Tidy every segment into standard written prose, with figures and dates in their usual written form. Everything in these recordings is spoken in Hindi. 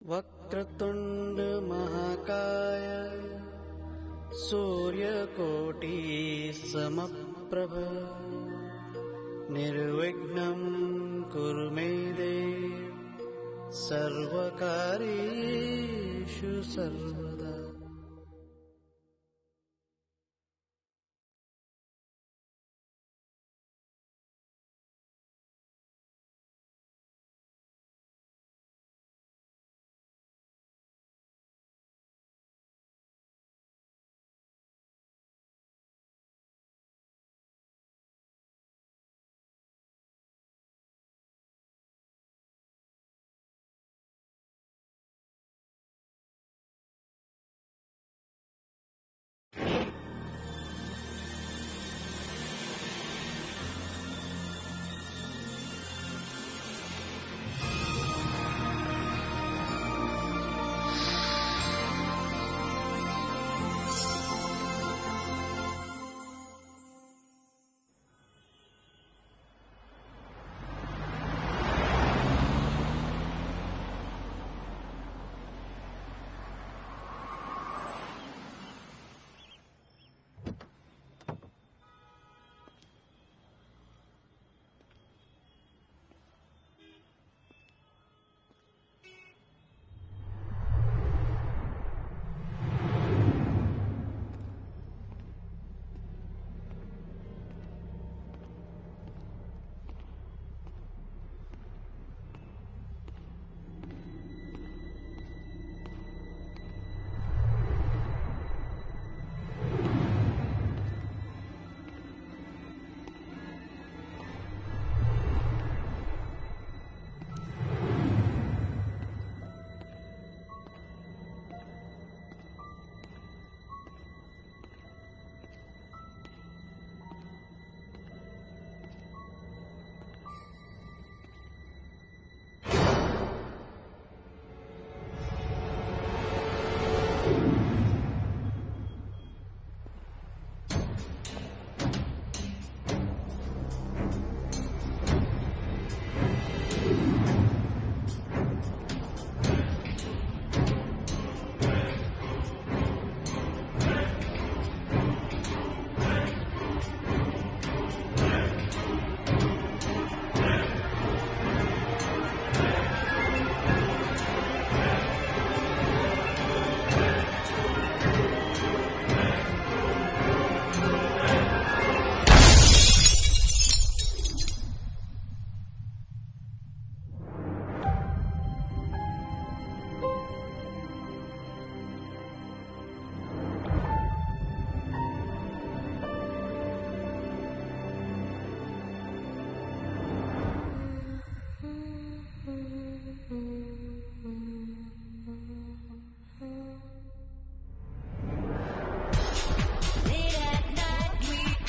वक्रतुंड महाकाय सूर्यकोटि समप्रभ निर्विघ्नं कुरु मे देव सर्वकार्येषु सर्वदा।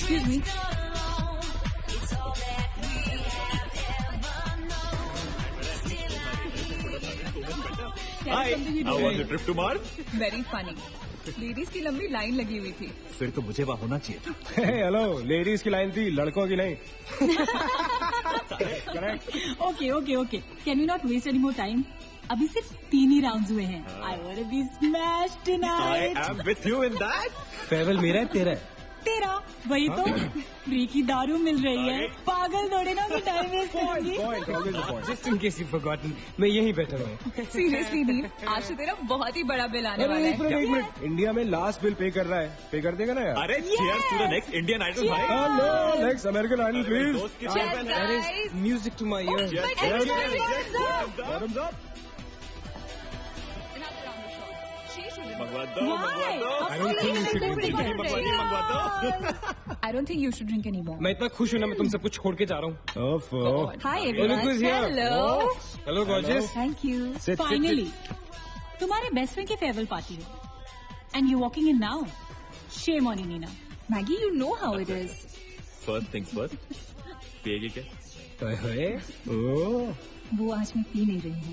Excuse me. Hi, how was the trip to Mars? Very funny. Ladies की लंबी लाइन लगी हुई थी। फिर तो मुझे वहाँ होना चाहिए था। हेलो, लेडीज की लाइन थी, लड़कों की नहीं। Okay okay okay, can we not waste any more time? अभी सिर्फ 3 ही राउंड्स हुए हैं। I want to be smashed tonight. I am with you in that. Farewell मेरा है तेरा है? तेरा वही तो फ्री की दारू मिल रही है। पागल थोड़े ना भी टाइम वेस्ट करेंगे। Just in case you've forgotten, मैं यहीं बैठा हूँ। सीरियसली नहीं, आज तो तेरा बहुत ही बड़ा बिल आने वाला है। एक मिनट, इंडिया में लास्ट बिल पे कर रहा है, पे कर देगा ना यार? अरे cheers to the next Indian Idol भाई। Hello, next American Idol please. Cheers, guys. Music to my ears. Bottoms up. मंगवा दो, Why? मंगवा दो। I don't think you should मंगवा दो। I don't think you should drink anymore. मैं इतना खुश हूँ ना, मैं तुम सब कुछ छोड़ के जा रहा हूँ। Hi Look everyone. who's here. Hello. Hello gorgeous. Thank you. Sit. Finally तुम्हारे बेस्ट फ्रेंड की फेयरवेल पार्टी है and you walking in now. Shame on you Nina. Maggie, you know how it is. First things first. पिएगी क्या? वो आज मैं पी नहीं रही हूँ।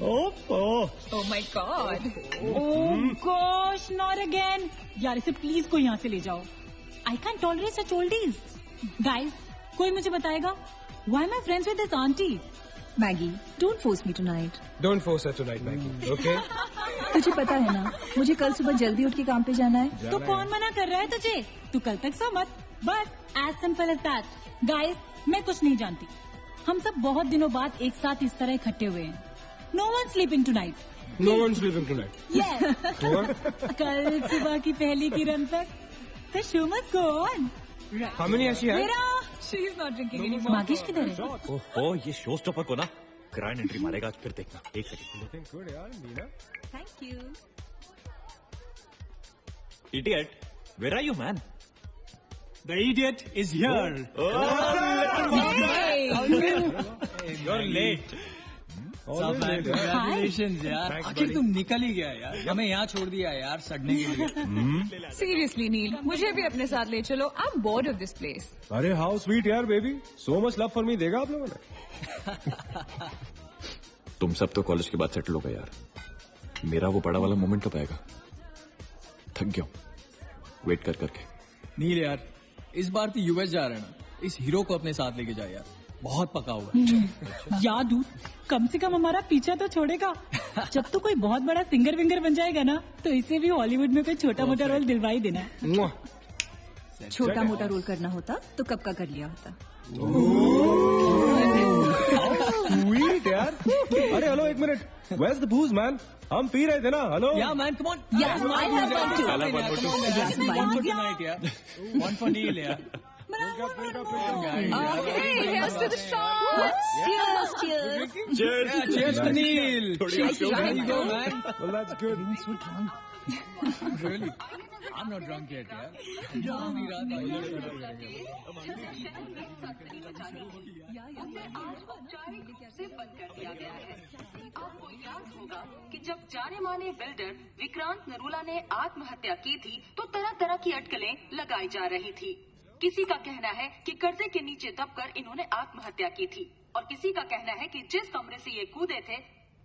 Oh my God. Oh gosh, not again. यार इसे प्लीज कोई यहाँ से ले जाओ। I can tolerate such oldies. Guys, कोई मुझे बताएगा why am I friends with this aunty? Maggi, don't force me tonight. Don't force her tonight Maggi, okay? तुझे पता है ना, मुझे कल सुबह जल्दी उठ के काम पे जाना है। तो कौन मना कर रहा है तुझे? तू कल तक सो मत, बस as simple as that. Guys, मैं कुछ नहीं जानती, हम सब बहुत दिनों बाद एक साथ इस तरह इकट्ठे हुए हैं। No one sleeping tonight. No one's sleeping tonight. What? कल सुबह की पहली किरण तक the show must go on. How many has she had? मेरा She is not drinking anymore. मागिश किधर है? ओहो, ये शो स्टॉपर को ना ग्रैंड एंट्री मारेगा आज, फिर देखना। एक सेकंड। Looking good, यार, Meena. Thank you. Idiot, where are you, man? The idiot is here. You're late. सब मैन, congratulations यार। Thanks, आखिर buddy. तुम निकल ही गया यार, हमें यहाँ छोड़ दिया यार सड़ने के लिए। Seriously, नील, मुझे भी अपने साथ ले चलो। I'm bored of this place. अरे हाउ स्वीट यार baby, so much love for me देगा आप लोगों ने? तुम सब तो कॉलेज के बाद सेटल हो गए यार, मेरा वो बड़ा वाला मोमेंट कब आएगा? थक गया हूँ वेट कर करके। नील यार, इस बार तो यूएस जा रहे हैं ना, इस हीरो को अपने साथ लेके जा यार, बहुत पका हुआ है। याद हूँ, कम से कम हमारा पीछा तो छोड़ेगा। जब तो कोई बहुत बड़ा सिंगर विंगर बन जाएगा ना, तो इसे भी हॉलीवुड में कोई छोटा मोटा रोल दिलवा ही देना। मुआ। छोटा मोटा रोल करना होता तो कब का कर लिया होता। स्वीट यार। अरे हेलो, एक minute, Where's the booze, man? हम पी रहे थे ना, hello? Yeah man, come on. Yeah, I have one too. Come on, यार, come on, यार. One for tonight यार, one for Neil यार। Okay, here's to the shots. Cheers, cheers. Yeah, cheers to Neil. थोड़ी आगे हो There गई। you go man. Well, that's good. Really? I'm not drunk yet यार। आपको याद होगा कि जब जाने माने बिल्डर विक्रांत नरूला ने आत्महत्या की थी तो तरह तरह की अटकलें लगाई जा रही थी। किसी का कहना है कि कर्जे के नीचे दबकर इन्होंने आत्महत्या की थी और किसी का कहना है कि जिस कमरे से ये कूदे थे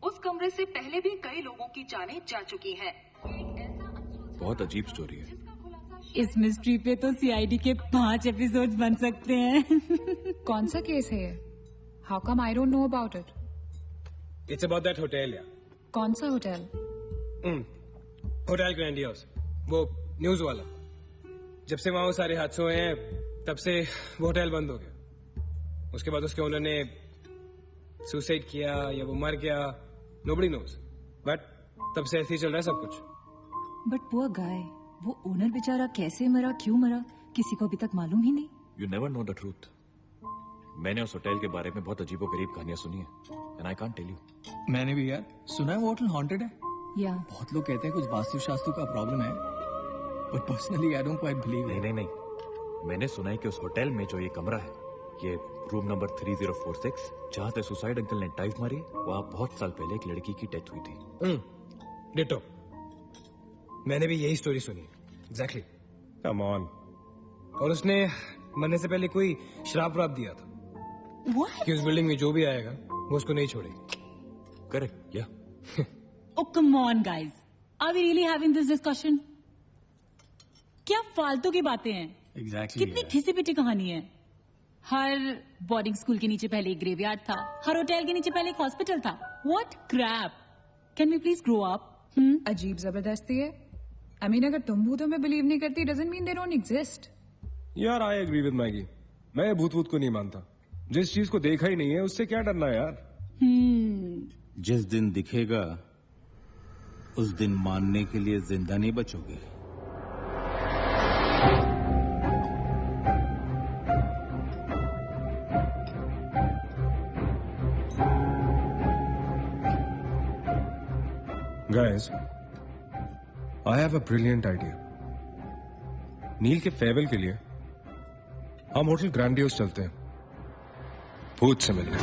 उस कमरे से पहले भी कई लोगों की जानें जा चुकी हैं। बहुत अजीब स्टोरी है। इस मिस्ट्री पे तो सीआईडी के 5 एपिसोड बन सकते हैं। कौन सा केस है ये? How come I don't know about it? It's about that hotel, यार। कौन सा होटल? होटल ग्रैंडियोस, वो न्यूज वाला। जब से वहाँ वो सारे हादसे हुए हैं, तब से वो होटल बंद हो गया। उसके बाद उसके ओनर ने सुसाइड किया या वो मर गया, nobody knows. बट तब से ऐसे ही चल रहा है सब कुछ। बट पुअर गाय, वो ओनर बेचारा कैसे मरा, क्यों मरा, किसी को अभी तक मालूम ही नहीं। You never know the truth. मैंने उस होटल के बारे में बहुत अजीबोगरीब कहानियां सुनी है and I can't tell you. मैंने भी यार सुना है वो होटल हॉन्टेड है। या बहुत लोग कहते हैं कुछ वास्तु शास्त्र का प्रॉब्लम है, but personally I don't quite believe नहीं इट। नहीं नहीं, मैंने सुना है कि उस होटल में जो ये कमरा है, ये रूम नंबर 3046, जहाँ से सुसाइड अंकल ने डाइव मारी, वहाँ बहुत साल पहले एक लड़की की डेथ हुई थी। डिटो, मैंने भी यही स्टोरी सुनी। एग्जैक्टली। Come on. और उसने मरने से पहले कोई श्राप व्राप दिया था कि उस बिल्डिंग में जो भी आएगा वो उसको नहीं छोड़ेगी। करेक्ट या? Oh, come on, guys. Are we really having this discussion? क्या फालतू की बातें हैं? एग्जैक्टली कितनी घिसी पिटी कहानी है। हर बोर्डिंग स्कूल के नीचे पहले एक ग्रेवयार्ड था, हर होटल के नीचे पहले एक हॉस्पिटल था। What crap? Can we please grow up? अजीब जबरदस्ती है। I mean, अगर तुम भूतों में बिलीव नहीं करती, doesn't mean they don't exist. यार आई एग्री विद मैगी, मैं भूत वूत को नहीं मानता। जिस चीज को देखा ही नहीं है उससे क्या डरना है यार। जिस दिन दिखेगा उस दिन मानने के लिए जिंदा नहीं बचोगे। Guys, I have a brilliant idea. नील के फेयरवेल के लिए हम होटल ग्रैंडियोस चलते हैं, भूत से मिलने।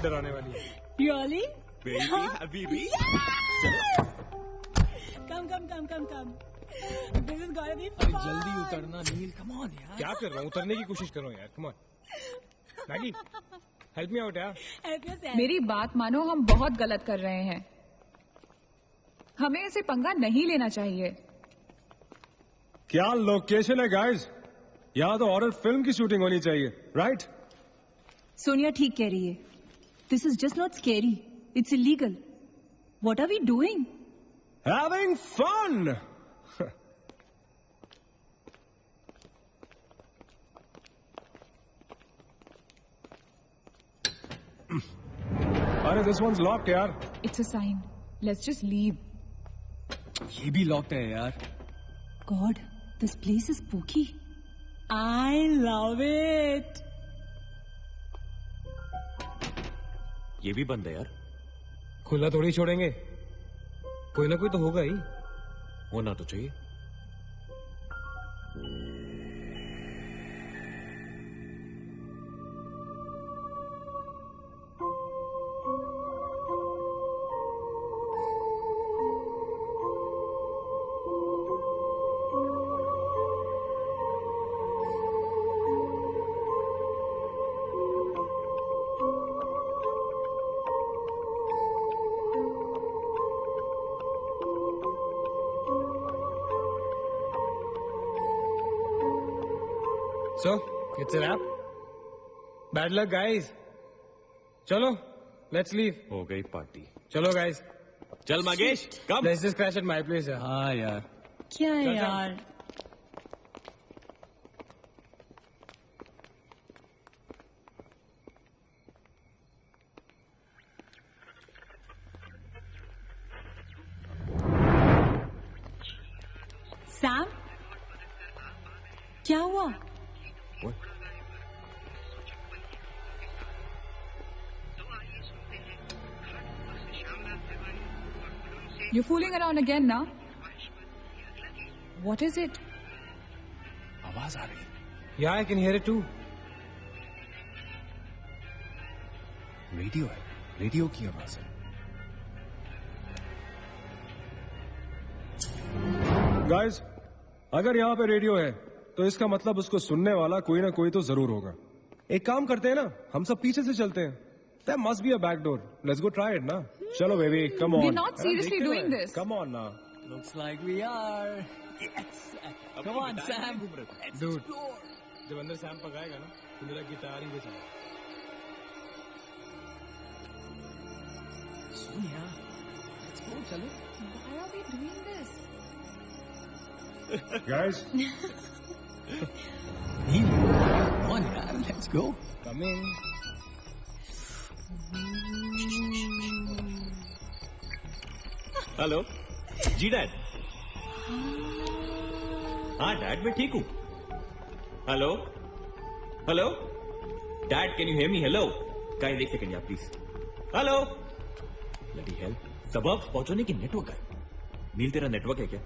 डराने वाली है। Really? Baby Habibi Come. This is gonna be अरे fun. जल्दी उतरना नील, कम ऑन यार। क्या कर रहा हूँ? उतरने की कोशिश कर रहा हूँ यार। Come on Maggi, help me out यार। Help yourself. मेरी बात मानो, हम बहुत गलत कर रहे हैं। हमें ऐसे पंगा नहीं लेना चाहिए। क्या लोकेशन है गाइस? यहाँ तो हॉरर फिल्म की शूटिंग होनी चाहिए, राइट? सोनिया ठीक कह रही है. This is just not scary. It's illegal. What are we doing? Having fun. अरे this one's locked यार. It's a sign. Let's just leave. ये भी लॉक्ड है यार। God, this place is spooky. I love it. ये भी बंद है यार। खुला थोड़ी छोड़ेंगे, कोई ना कोई तो होगा ही। होना तो चाहिए। So, it's a wrap. Bad luck, guys. चलो, let's leave. हो गई पार्टी। चलो, guys. चल मगेश, कम। Let's just crash at my place. यार। हाँ यार। क्या है चल, चल। यार? सैम, क्या हुआ? What? You're fooling around again now? What is it? आवाज आ रही है। Yeah, I can hear it too. Radio है, रेडियो की आवाज है। Guys, अगर यहाँ पे रेडियो है, तो इसका मतलब उसको सुनने वाला कोई ना कोई तो जरूर होगा। एक काम करते हैं ना, हम सब पीछे से चलते हैं। There must be a back door. Let's go try it ना। चलो baby, come on. We're not seriously देखते doing हैं। this. Come on ना। Looks like we are. Yes. Come on, Sam. Dude, जब अंदर सैम पकाएगा ना, तो मेरा गिटार ही बजाएगा। सोनिया, let's go, चलो। Why are we doing this? Guys, Neel, come on यार, let's go. come in. Hello जी डैड। हाँ डैड, मैं ठीक हूँ। Hello hello dad, can you hear me? Hello guys, एक सेकंड यार प्लीज। हेलो ब्लडी हेल, सबब पहुंचने की नेटवर्क है। नील, तेरा नेटवर्क है क्या?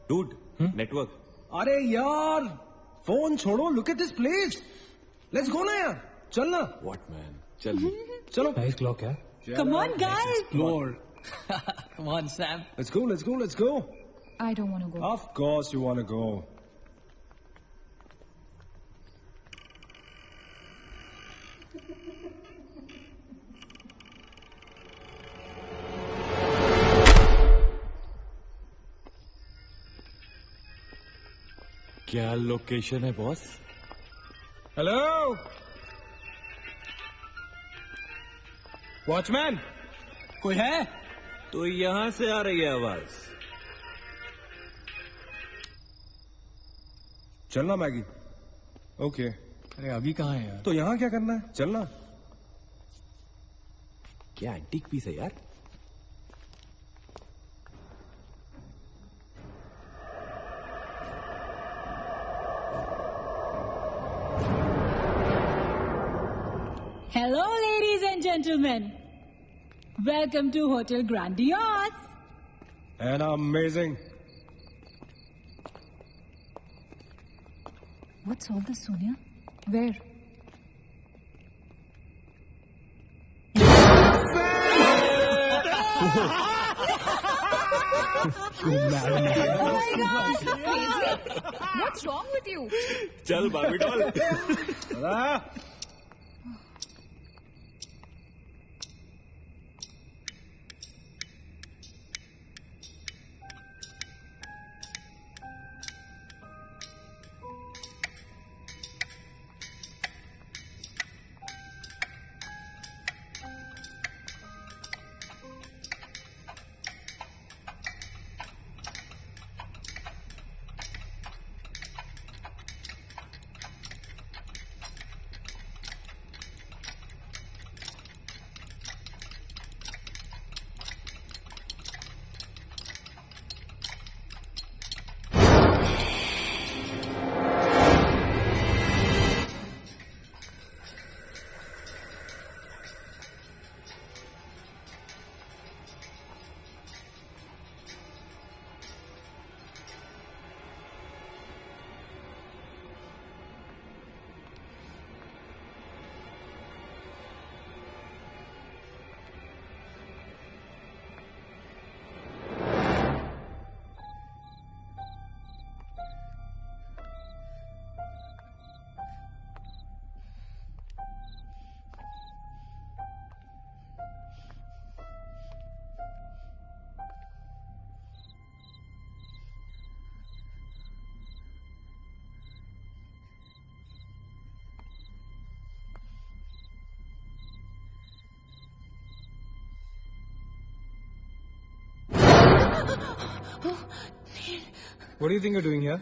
Dude, network. अरे यार, फोन छोड़ो, look at this place. Let's go ना यार, चल ना। व्हाट मैन, चल। चलो। Nice clock यार। Come on, guys. Explore. Come on, Sam. Let's go, let's go, let's go. I don't want to go. Of course you want to go. क्या लोकेशन है बॉस? हेलो वॉचमैन, कोई है? तो यहां से आ रही है आवाज। चलना मैगी। ओके, अरे अभी कहाँ है यार? तो यहाँ क्या करना है? चलना। क्या एंटीक पीस है यार? Hello, ladies and gentlemen. Welcome to Hotel Grandiose. And amazing. What's all this, Sonia? Where? What's wrong with you? चल बाबी doll. What do you think you're doing here?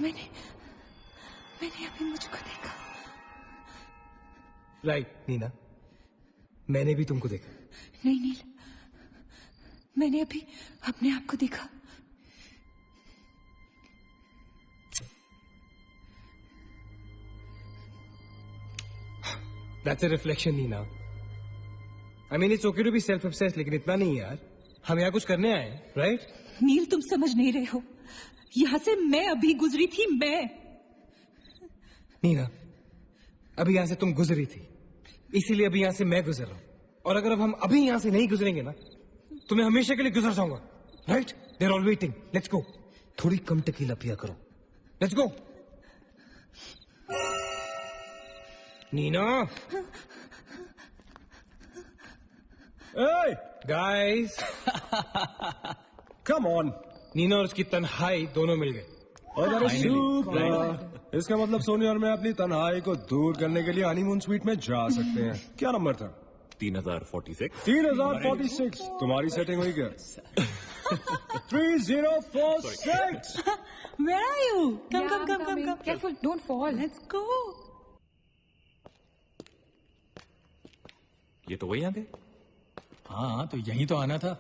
मैंने अभी मुझको देखा. Right, नीना. मैंने भी तुमको देखा. नहीं नील, मैंने अभी अपने आप को देखा. That's a reflection, Neena. I mean, it's okay to be self-obsessed, लेकिन इतना नहीं यार. हम यहाँ कुछ करने आए हैं, right? नील तुम समझ नहीं रहे हो. यहाँ से मैं अभी गुजरी थी. मैं नीना, अभी यहाँ से तुम गुजरी थी, इसीलिए अभी यहाँ से मैं गुजर रहा हूँ. और अगर अब हम अभी यहाँ से नहीं गुजरेंगे ना, तो मैं हमेशा के लिए गुजर जाऊंगा. Right? They are all waiting. Let's go. थोड़ी कम टकीला पिया करो. Let's go. Nina. Hey, guys. come on. Nina और उसकी तन्हाई दोनों मिल गए. और अरे super. इसका मतलब सोनी और मैं अपनी तन्हाई को दूर करने के लिए हनीमून स्वीट में जा सकते हैं. क्या नंबर था? 3046. 3046. तुम्हारी सेटिंग हुई क्या? 3046. Where are you? Come, Yeah, come, I'm come, come, coming. come. Careful, don't fall. Let's go. ये तो वही आगे. हाँ तो यही तो आना था.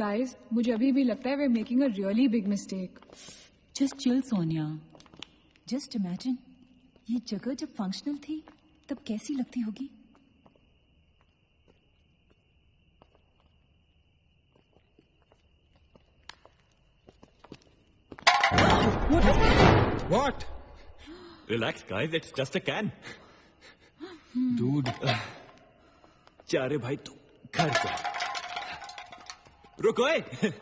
Guys, मुझे अभी भी लगता है we're making a really big mistake. Just chill, Sonia. Just imagine, ये जगह जब फंक्शनल थी तब कैसी लगती होगी. What? Relax, guys. It's just a can. Dude. जा रे भाई तू घर जा. रुको ए.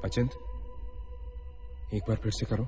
अचिंत, एक बार फिर से करो.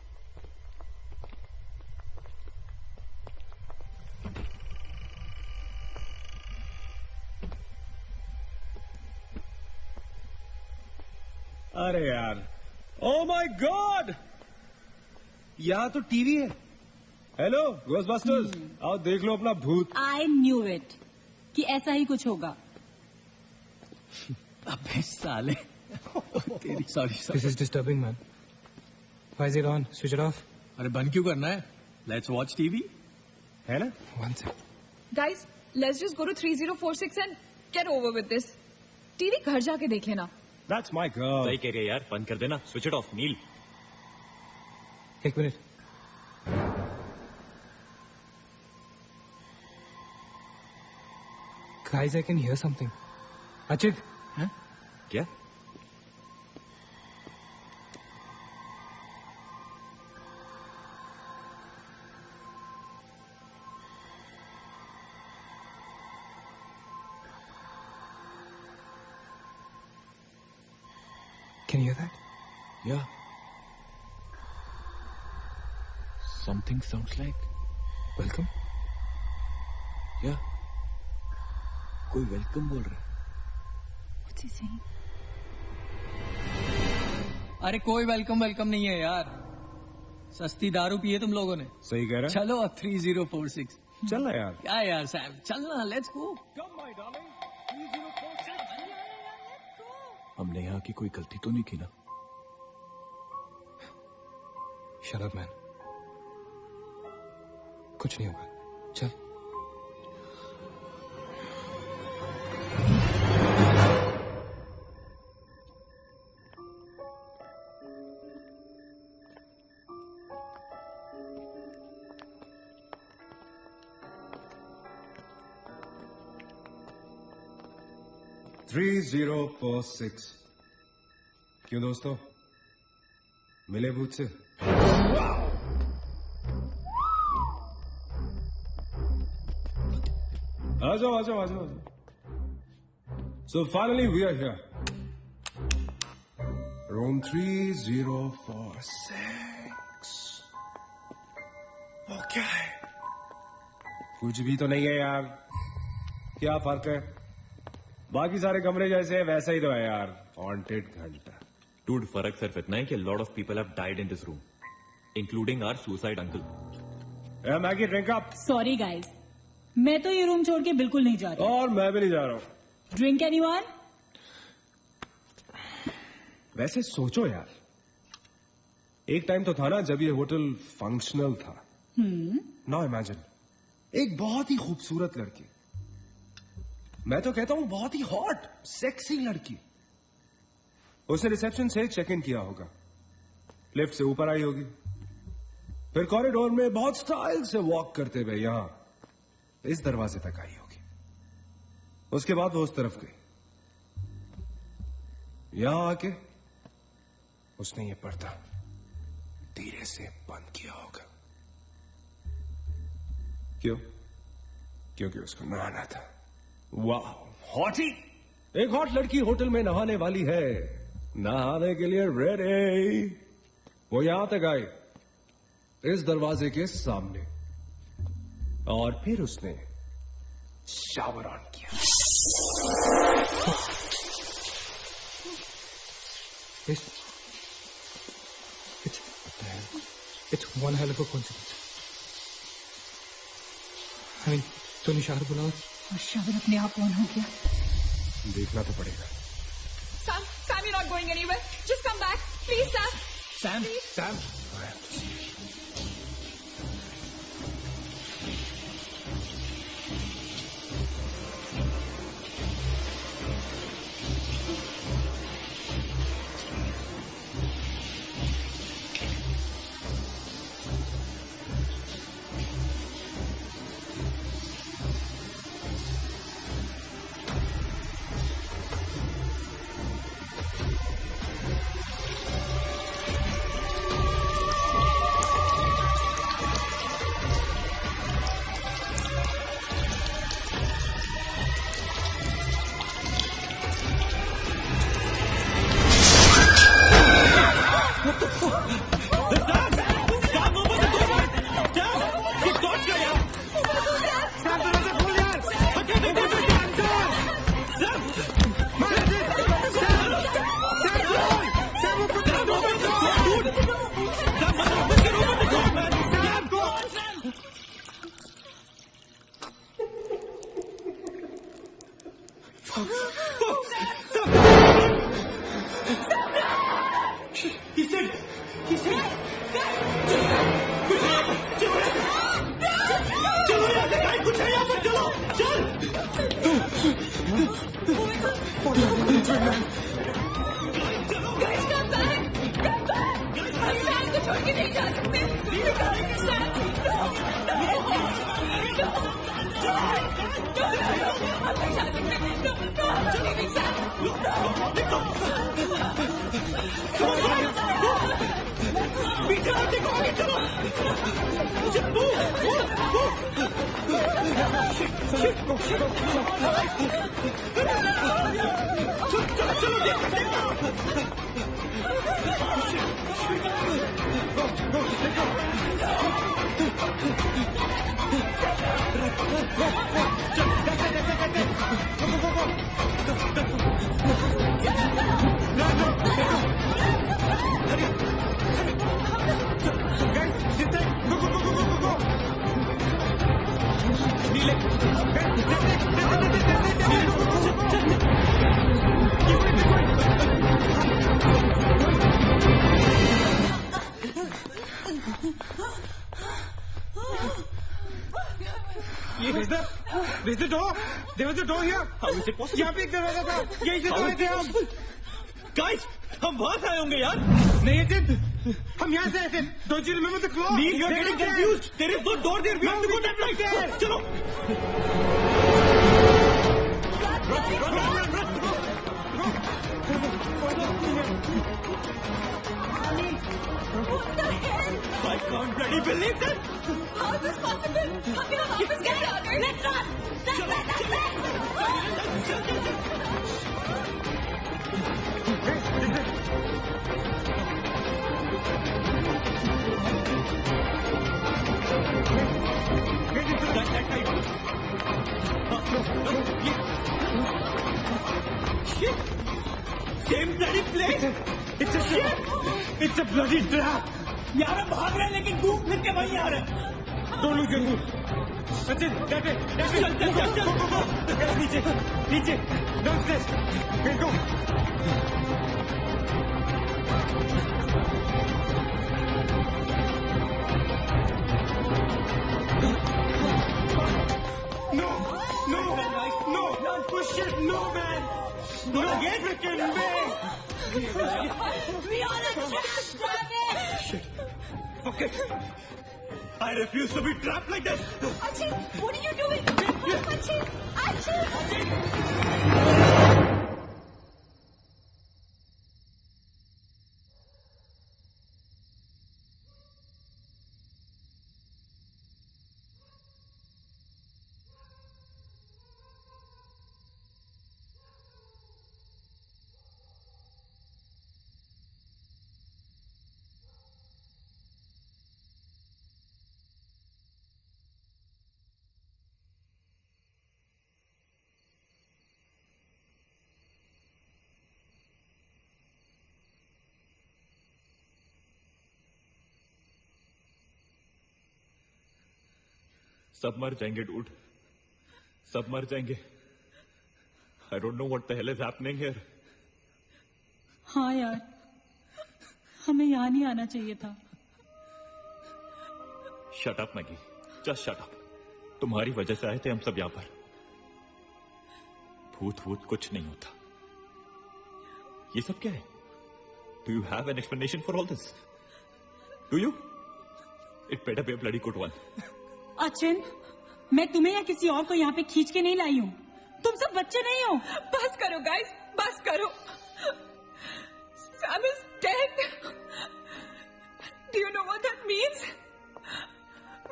अरे यार, ओ माय गॉड, यहाँ तो टीवी है। हेलो घोस्टबस्टर्स, आओ देख लो अपना भूत। आई न्यू इट कि ऐसा ही कुछ होगा। अबे साले तेरी sorry This is disturbing, man. Why is it on? Switch it off. अरे बंद क्यों करना है? लेट्स वॉच टीवी, है ना? One sec. Guys, let's just go to 3046 and get over with this. TV घर जाके देख लेना. That's my girl. सही कह रही है यार, बंद कर देना, स्विच इट ऑफ। नील, एक minute. Guys, I can hear something. Achit. क्या? Can you hear that? Yeah. Something sounds like. Welcome. Yeah. कोई वेलकम बोल रहा है। What's he saying? अरे कोई वेलकम नहीं है यार, सस्ती दारू पिए तुम लोगों ने। सही कह रहा है। चलो अब 3046 चल ना यार। क्या यार सैम, चलना, लेट्स गो। हमने यहाँ की कोई गलती तो नहीं की ना? Shut up, man. कुछ नहीं होगा, चल. थ्री 3046 क्यों दोस्तों, मिले भूत से? आ जाओ. So finally we are here. Room 3046. वो क्या है? कुछ भी तो नहीं है यार. क्या फर्क है? बाकी सारे कमरे जैसे है वैसा ही तो है यार. हॉन्टेड घंटा. Dude, फर्क सिर्फ इतना है कि a lot of people have died in this room, including our suicide uncle. Maggi drink up. Sorry guys, मैं तो ये रूम छोड़ के बिल्कुल नहीं जा रही. और मैं भी नहीं जा रहा हूँ. Drink anyone? वैसे सोचो यार, एक टाइम तो था ना जब ये होटल फंक्शनल था. नाउ इमेजिन, एक बहुत ही खूबसूरत लड़की, मैं तो कहता हूं बहुत ही हॉट सेक्सी लड़की, उसने रिसेप्शन से चेक इन किया होगा, लिफ्ट से ऊपर आई होगी, फिर कॉरिडोर में बहुत स्टाइल से वॉक करते हुए यहां इस दरवाजे तक आई होगी. उसके बाद वो उस तरफ गई, यहां आके उसने ये पर्दा धीरे से बंद किया होगा. क्यों? क्योंकि उसको नहाना था. वाह, हॉटी. एक हॉट लड़की होटल में नहाने वाली है, नहाने के लिए रेडी. वो यहां तक आई, इस दरवाजे के सामने, और फिर उसने शावर ऑन किया. It's one hell of a coincidence. I mean, तूने शावर बुलाओ और शावर अपने आप ऑन हो गया. देखना तो पड़ेगा. Sam, you're not going anywhere. Just come back. Please, Sam. Sam? Please. Sam. This is the door. There was a door here. How is it possible? यहाँ पे एक दरवाजा था. यहीं से तो आए थे हम. Guys, हम वहां से आए होंगे यार. नहीं अचिन, हम यहाँ से आए थे. Don't you remember the claw? Neil, you are getting confused. There is no door there. We have to go that way. चलो. I can't bloody believe that. How is this possible? How can I वापस get out? Let's run! Same bloody place. It's a trap. It's a bloody trap. यार हम भाग रहे हैं लेकिन तू फिर के वहीं आ रहा है. Don't lose your cool. Sachin, that way. Go. Guys, नीचे. Downstairs. Let's go. No, push it, no man. No, get freaking big. We all are trapped, damn it! Shit. Okay. I refuse to be trapped like that. Achin, what are you doing? Achin! सब मर जाएंगे डूड. सब मर जाएंगे. I don't know what the hell is happening here. हाँ यार, हमें यहाँ नहीं आना चाहिए था. Shut up, Maggie. Just shut up. तुम्हारी वजह से आए थे हम सब यहाँ पर. भूत कुछ नहीं होता. ये सब क्या है? Do you have an explanation for all this? Do you? It better be a bloody good one. Achin, मैं तुम्हें या किसी और को यहाँ पे खींच के नहीं लाई हूँ. तुम सब बच्चे नहीं हो. बस करो गाइस, बस करो. Sam is dead. Do you know what that means?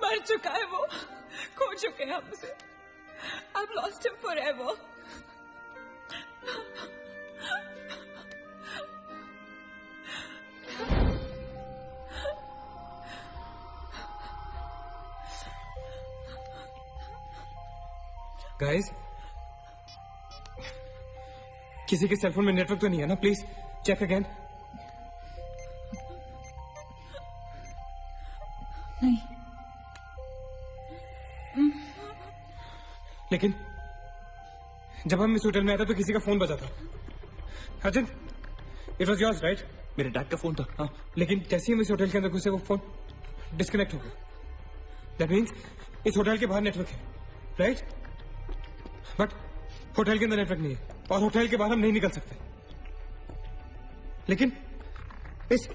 मर चुका है वो. खो चुके हैं हम उसे. I've lost him forever. Guys, किसी के सेलफोन में नेटवर्क तो नहीं है ना? Please check again. नहीं. लेकिन जब हम इस होटल में आए थे तो किसी का फोन बजा था. Arjun, it was yours right? मेरे डैड का फोन था. हाँ. लेकिन जैसे ही हम इस होटल के अंदर घुसे वो फोन डिस्कनेक्ट हो गया. दैट मीन्स इस होटल के बाहर नेटवर्क है, राइट? बट होटल के अंदर नेटवर्क नहीं है और होटल के बाहर हम नहीं निकल सकते. लेकिन इस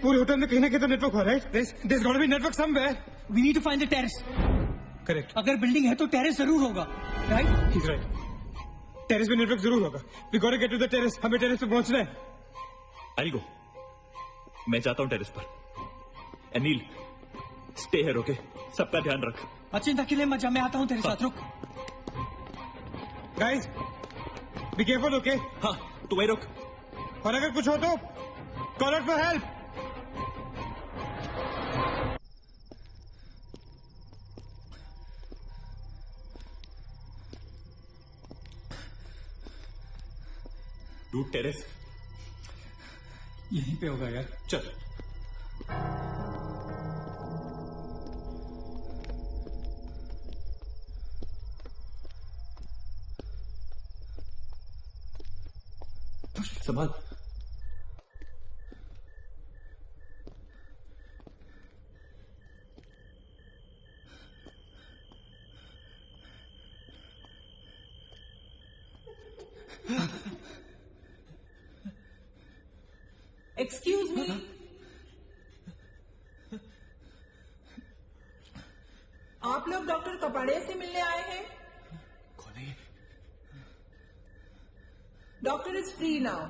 पूरे होटल में कहीं ना कहीं तो नेटवर्क हो, right? There's got to be network somewhere. We need to find the terrace. Correct. अगर बिल्डिंग है तो टेरेस जरूर होगा, राइट? He's right. टेरेस पे नेटवर्क जरूर होगा। We got to get to the terrace, हमें टेरेस पे पहुंचना है। आई गो, मैं जाता हूं टेरेस पर। Anil stay here, okay? सबका ध्यान रख। चिंता के लिए मत जा, मैं आता हूं तेरे साथ, रुक। Guys be careful, okay? हाँ तू वही रुक। और अगर कुछ हो तो call out for help. Dude terrace यहीं पे होगा यार। चल। संभाल। एक्सक्यूज मी, आप लोग डॉक्टर कपाड़े से मिलने आए हैं? कौन है? डॉक्टर इज फ्री नाउ,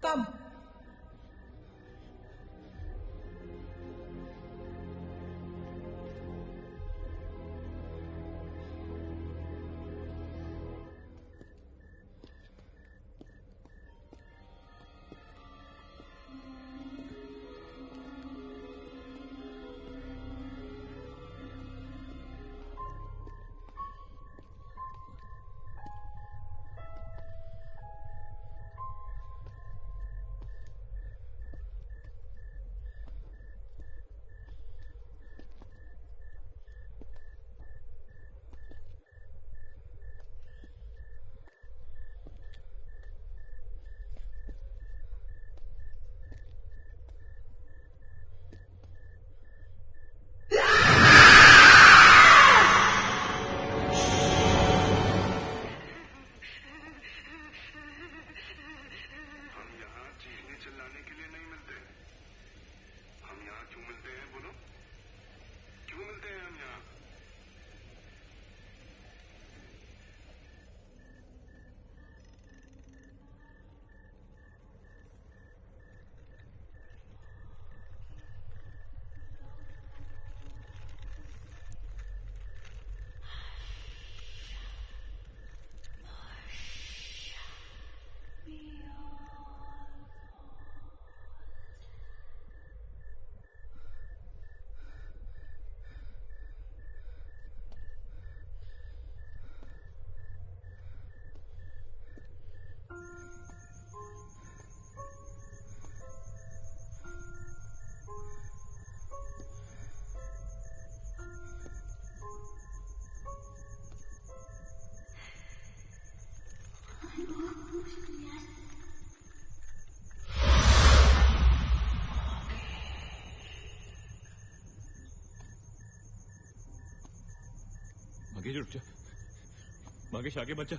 कम। मगेश उठ जा, मगेश आगे बचा।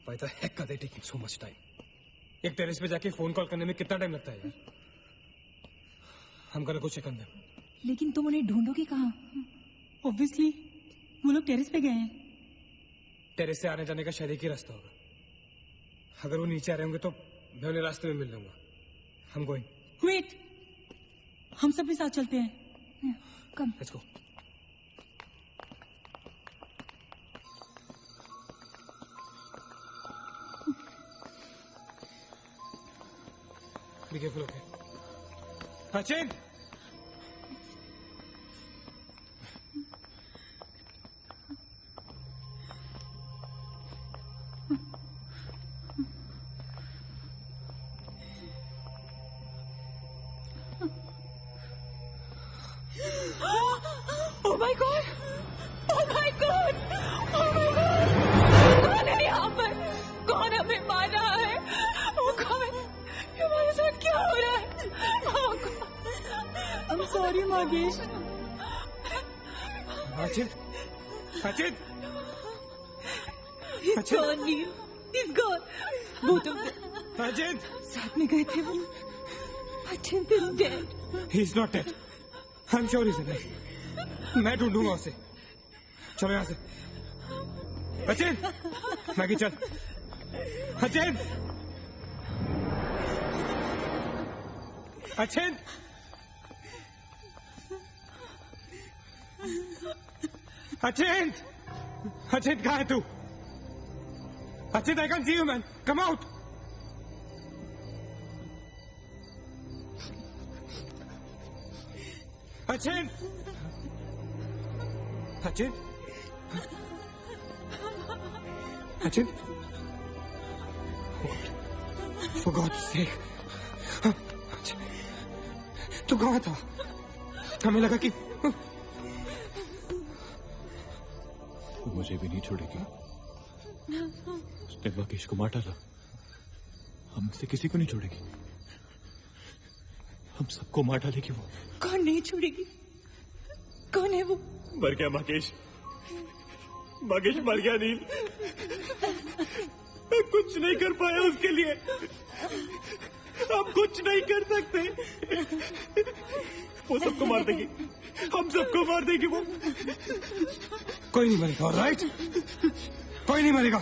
Why the heck are they taking so much time? एक टेरेस पे जाके फोन कॉल करने में कितना टाइम लगता है यार? हम गonna go check on them. लेकिन तुम उन्हें ढूंढोगे कहाँ? ऑब्वियसली वो लोग टेरेस पे गए हैं। टेरेस से आने जाने का शायद एक ही रास्ता होगा। अगर वो नीचे आ रहे होंगे तो मैं उन्हें रास्ते में मिल लूंगा। हम गोइंग। वेट, हम सब भी साथ चलते हैं। Come. Let's go. Be careful, okay? Sachin! Oh my God! Oh my God! Oh my God! कौन है यहाँ पर? कौन हमें मार रहा है? वो कौन? हमारे साथ क्या हो रहा है? Oh God! I'm sorry, Magesh. Sachin! Sachin! He's gone, Neil. He's gone. Both of them. Sachin! साथ में गए थे वो. Sachin is dead. He's not dead. I'm sure he's alive. मैं ढूंढूंगा उसे. चलो यहाँ से. सचिन! मैगी चल. सचिन! सचिन! सचिन! सचिन कहाँ है तू? Sachin, I can't see you, man. Come out. Sachin! Sachin! Sachin! For God's sake! तू कहाँ था? हमें लगा कि वो मुझे भी नहीं छोड़ेगी। उसने महेश को मार डाला। हम से किसी को नहीं छोड़ेगी। हम सबको मार डालेगी वो। कौन नहीं छोड़ेगी? कौन है वो? मर गया महेश। महेश मर गया नील। मैं कुछ नहीं कर पाया उसके लिए। हम कुछ नहीं कर सकते। वो सबको मार देगी। हम सबको मार देगी वो। कोई नहीं मरेगा, ऑलराइट? कोई नहीं मरेगा।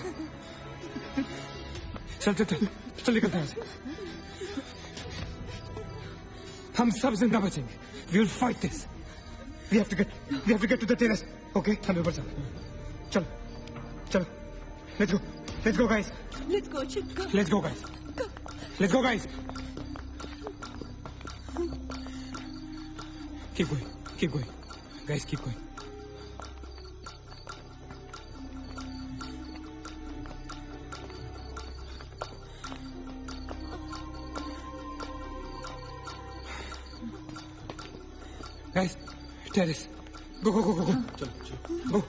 चल चल चल चल निकलते हैं यहाँ से। हम सब जिंदा बचेंगे। We will fight this. We have to get to the terrace. Okay? हम ऊपर चल. चलो चलो. Let's go. Let's go, guys. Let's go, Chip. Come. Let's go, guys. Let's go, guys. Keep going. Keep going. Guys, keep going. Guys, terrace. Go, go, go, go, go. चलो चलो। Go.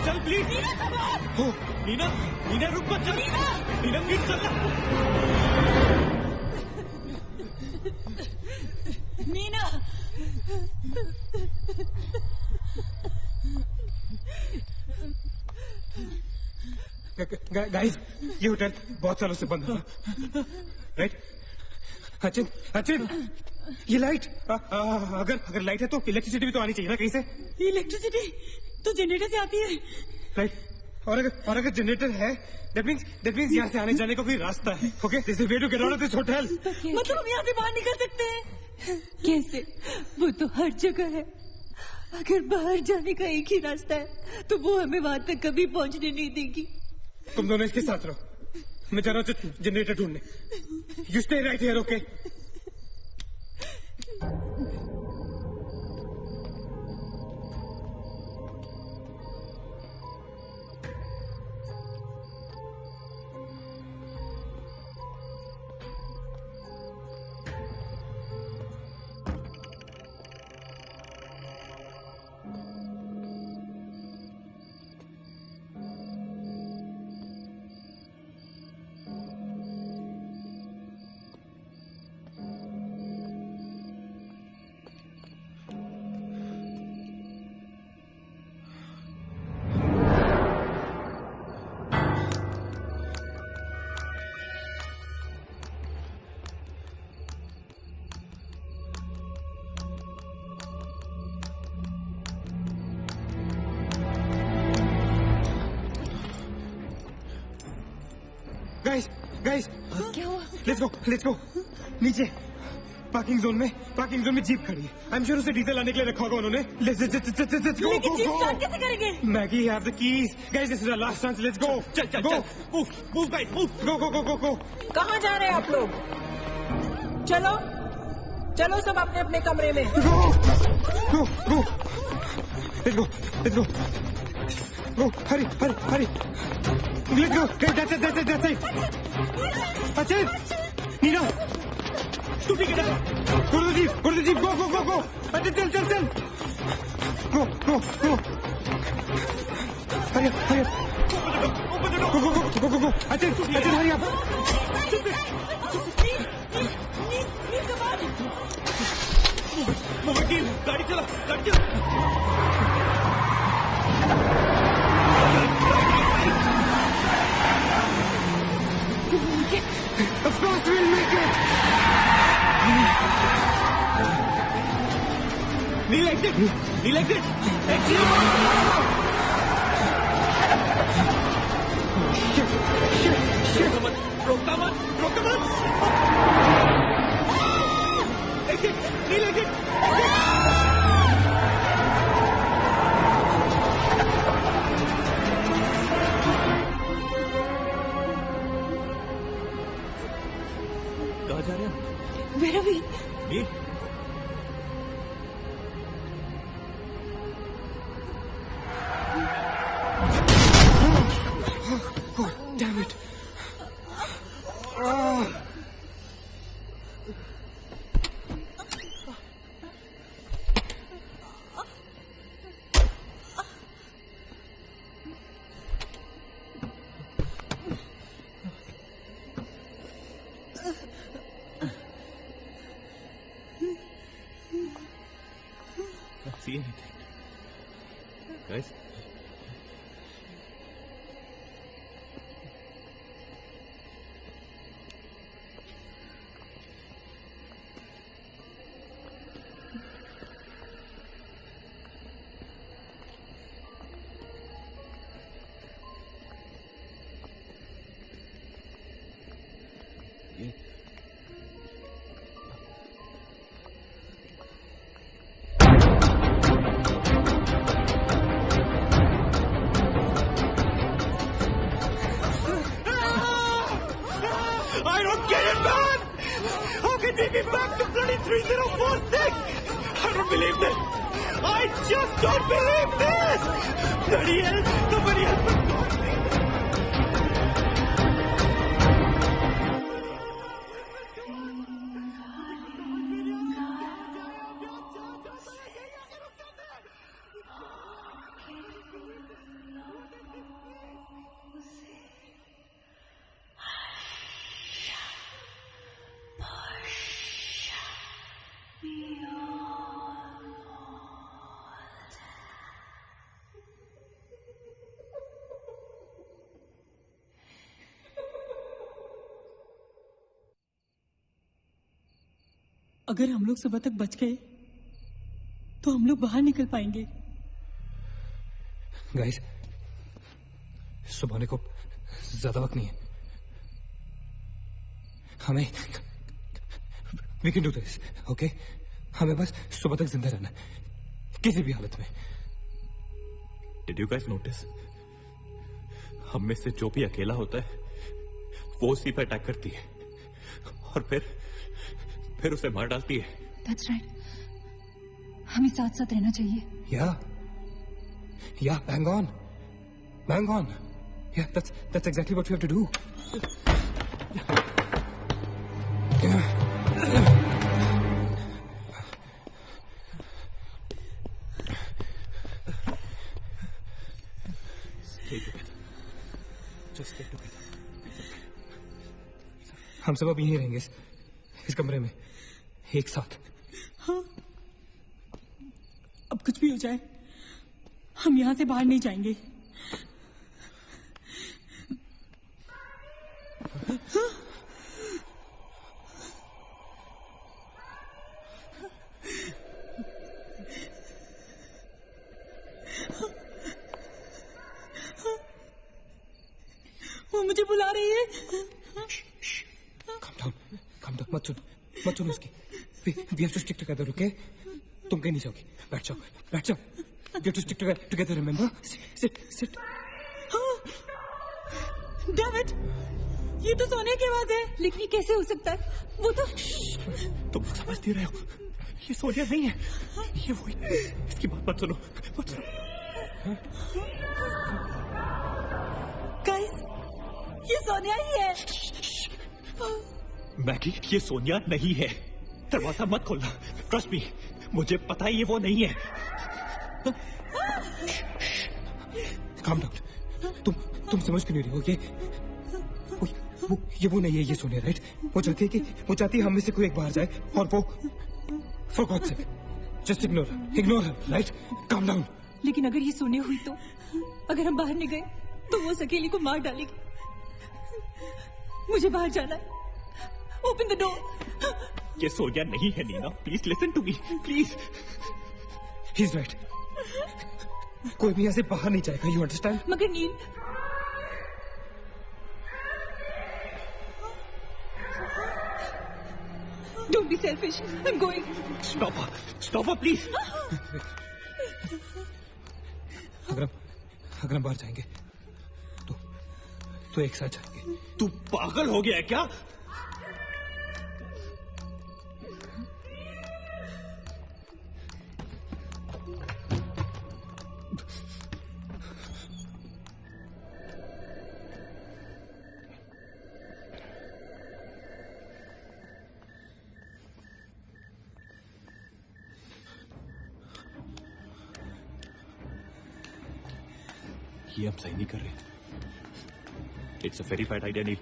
चल प्लीज। नीना, नीना रुक मत, चल। नीना प्लीज चल। नीना, गाइस, ये होटल बहुत सालों से बंद है, राइट? अचिन, अचिन, ये लाइट, अगर लाइट है तो इलेक्ट्रिसिटी भी तो आनी चाहिए ना कहीं से। इलेक्ट्रिसिटी तो जनरेटर से आती है, राइट? और अगर जनरेटर है, that means यहाँ से आने जाने का कोई रास्ता है। Okay, this is way to get out of this hotel. मतलब हम यहाँ से बाहर निकल सकते हैं? कैसे? वो तो हर जगह है। अगर बाहर जाने का एक ही रास्ता है तो वो हमें वहां तक कभी पहुंचने नहीं देगी। तुम दोनों इसके साथ रहो, मैं जा रहा हूँ जनरेटर ढूंढने। You stay right here, okay? Guys, क्या हुआ? Let's go. नीचे पार्किंग जोन में जीप खड़ी है। आई एम श्योर उसे डीजल लाने के लिए रखा होगा उन्होंने। Let's go. लेकिन जीप स्टार्ट कैसे करेंगे? Maggie have the keys. Guys, this is our last chance. Let's go. चल। Move guys, move. गो। कहाँ जा रहे हैं आप लोग? चलो सब अपने अपने कमरे में। Go. Let's go. Go, hurry. Let's go. Guys, that's it. Achin! Nina! तू भी किधर? Go to the jeep. Go. Achin, चल. Go. Hurry up. Go. Achin, hurry up. गाड़ी चला। Of course we'll make it. He liked it. Shit. रोकता मत. Exit. He liked it. कहाँ जा रहे हैं? मेरा भी। ये? God damn it. See anything? Guys? I don't get it, man! How can we be back to bloody 3046? I don't believe this! I just don't believe this! Bloody hell! Somebody help me! अगर हम लोग सुबह तक बच गए तो हम लोग बाहर निकल पाएंगे। गाइस, सुबह होने को ज्यादा वक्त नहीं है। हमें we can do this, okay? हमें बस सुबह तक जिंदा रहना है, किसी भी हालत में। Did you guys notice? हम में से जो भी अकेला होता है वो उसी पर अटैक करती है और फिर उसे मार डालती है। That's right. हमें साथ साथ रहना चाहिए। Yeah, bang on. Yeah, that's exactly what we have to do. Stay together. Just stay together. हम सब अब यहीं रहेंगे इस कमरे में एक साथ। हाँ, अब कुछ भी हो जाए हम यहाँ से बाहर नहीं जाएंगे। हाँ? वो मुझे बुला रही है। Calm down, मत सुन उसकी। We have to stick together, okay? तुम कहीं नहीं जाओगी। बैठ जाओ। We have to stick together, remember? Sit. David, ये तो सोने की आवाज है। लेकिन ये कैसे हो सकता है? वो तो तुम समझती रहे हो, ये सोनिया नहीं है, ये वही। इसकी बात मत सुनो। गाइस, ये सोनिया ही है। मैगी, ये सोनिया नहीं है। दरवाजा मत खोलना। ट्रस्ट मी, मुझे पता है ये वो नहीं है। Calm down. तुम समझ क्यों नहीं रही हो? ये वो नहीं है, ये सोनिया, राइट? वो चाहती है हम में से कोई एक बाहर जाए और वो for God's sake, just ignore her, right? Calm down. लेकिन अगर ये सोने हुई तो अगर हम बाहर नहीं गए तो वो सकेली को मार डालेगी। मुझे बाहर जाना है। Open the door. ये सोनिया नहीं है Nina, please listen to me, please. He's right. कोई भी यहाँ से बाहर नहीं जाएगा, you understand? मगर नील, don't be selfish. I'm going. Stop her, please. अगर हम बाहर जाएंगे तो एक साथ जाएंगे। तू पागल हो गया है क्या? ये हम सही नहीं कर रहे। It's a very bad idea Neil.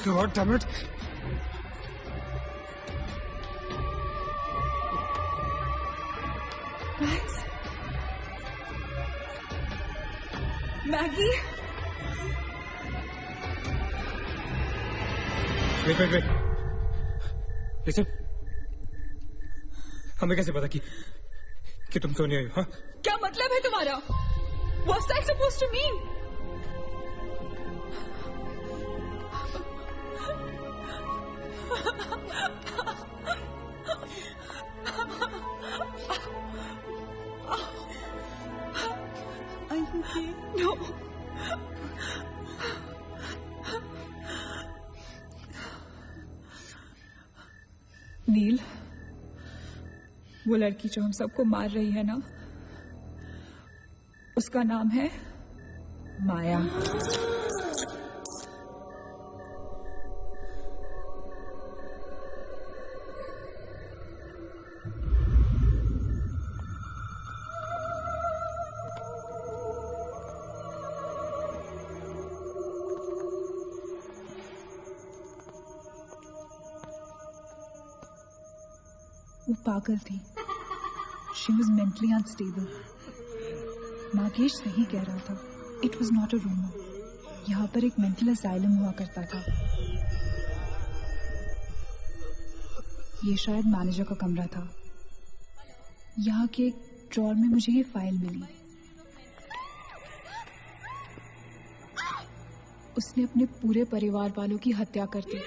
God damn it. Maggie, wait. Listen. हमें कैसे पता कि तुम सोने आई हो? हाँ? क्या मतलब है तुम्हारा? What's that supposed to mean? Are you okay? No. नील, वो लड़की जो हम सबको मार रही है ना, उसका नाम है माया। वो पागल थी। She was mentally unstable. Nagesh सही कह रहा था। It was not a rumor. यहाँ पर एक मेंटल असाइलम हुआ करता था। ये शायद मैनेजर का कमरा था। यहाँ के एक ड्रॉर में मुझे ये फाइल मिली। उसने अपने पूरे परिवार वालों की हत्या कर दी।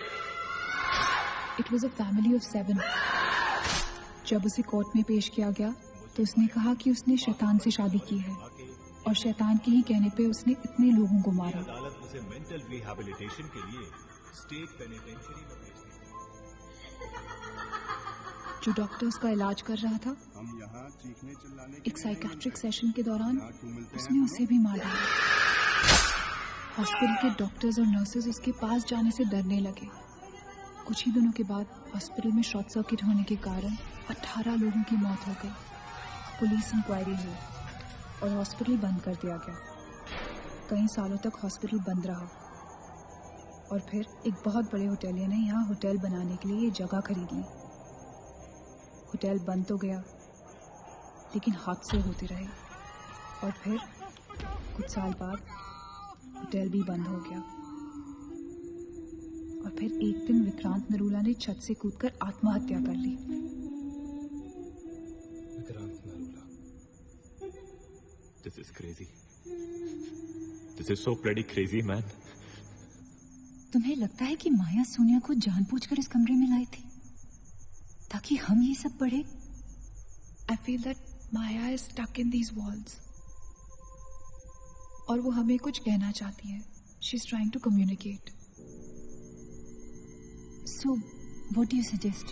It was a family of 7. जब उसे कोर्ट में पेश किया गया तो उसने कहा कि उसने शैतान से शादी की है और शैतान के ही कहने पे उसने इतने लोगों को मारा। अदालत उसे मेंटल रिहैबिलिटेशन के लिए स्टेट पेनिटेंशियरी में भेज दी। जो डॉक्टर उसका इलाज कर रहा था, हम यहाँ चीखने चिल्लाने एक साइकेट्रिक सेशन के दौरान उसने उसे भी मार दिया। हॉस्पिटल के डॉक्टर्स और नर्सेज उसके पास जाने से डरने लगे। कुछ ही दिनों के बाद हॉस्पिटल में शॉर्ट सर्किट होने के कारण 18 लोगों की मौत हो गई। पुलिस इंक्वायरी हुई और हॉस्पिटल बंद कर दिया गया। कई सालों तक हॉस्पिटल बंद रहा और फिर एक बहुत बड़े होटेलियर ने यहाँ होटल बनाने के लिए ये जगह खरीद ली। होटल बंद तो गया लेकिन हादसे होते रहे और फिर कुछ साल बाद होटल भी बंद हो गया। और फिर एक दिन विक्रांत नरूला ने छत से कूदकर आत्महत्या कर ली। Vikrant Narula. This is crazy. This is so bloody crazy, man. तुम्हें लगता है कि माया सोनिया को जानबूझकर इस कमरे में लाई थी ताकि हम ये सब पढ़े? I feel that Maya is stuck in these walls. और वो हमें कुछ कहना चाहती है। She's trying to communicate. So, what do you suggest?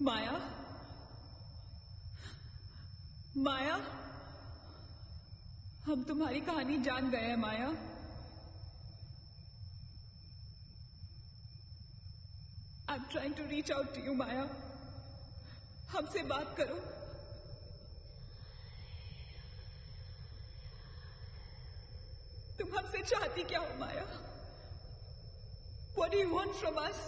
माया, माया, हम तुम्हारी कहानी जान गए हैं माया। I'm trying to reach out to you, माया। हमसे बात करो। तुम हमसे चाहती क्या हो माया? What do you want from us?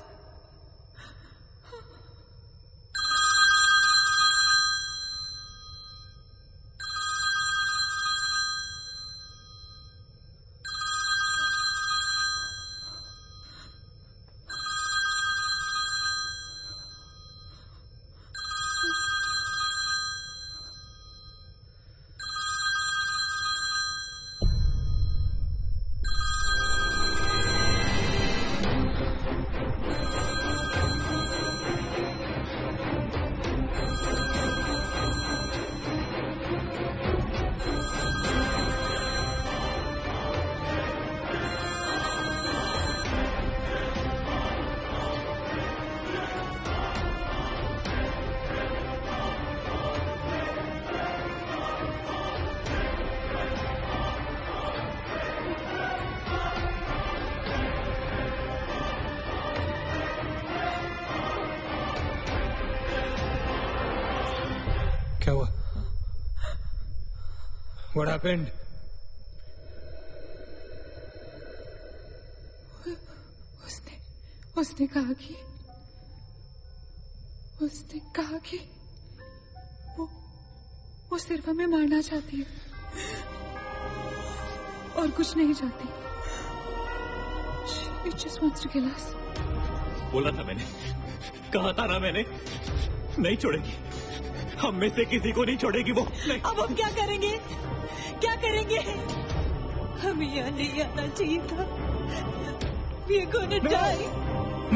क्या हुआ? What happened? उसने कहा कि वो सिर्फ हमें मारना चाहती है। और कुछ नहीं चाहती। She just wants to kill us. बोला था मैंने, कहा था ना मैंने, नहीं छोड़ेगी, हम में से किसी को नहीं छोड़ेगी वो। नहीं। अब हम क्या करेंगे? क्या करेंगे? हमें यहाँ नहीं आना चाहिए था। We are gonna die.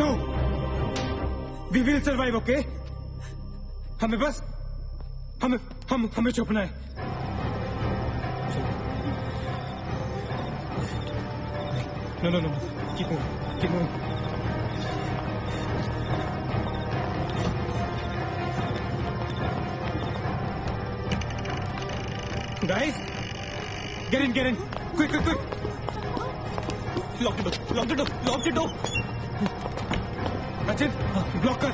No, we will survive, okay? हमें बस हमें छुपना है। No, keep moving. Guys, get in, quick. Lock the door. Rachit, block कर।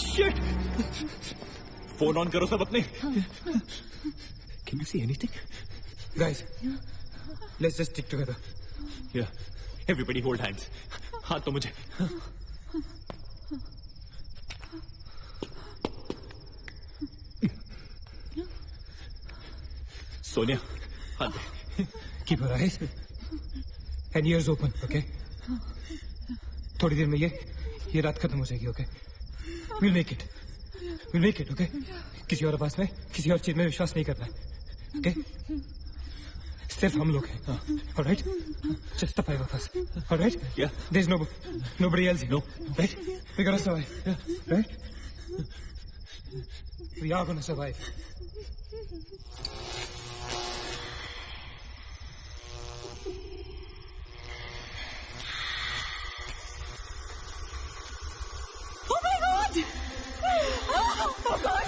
Shit. फोन ऑन करो सब अपने। Can you see anything? Guys, let's just stick together. Yeah. Everybody hold hands. हाथ तो मुझे। सोनिया, हाथ दे। Keep your eyes and ears open, okay? थोड़ी देर में ये रात खत्म हो जाएगी, okay? We'll make it, okay? किसी और आवाज में, किसी और चीज में विश्वास नहीं करना है, okay? सिर्फ हम लोग हैं, all right? Just the 5 of us, all right? Yeah. There's nobody else here, No. right? We're gonna survive, right? We are gonna survive. Oh my God! Oh God!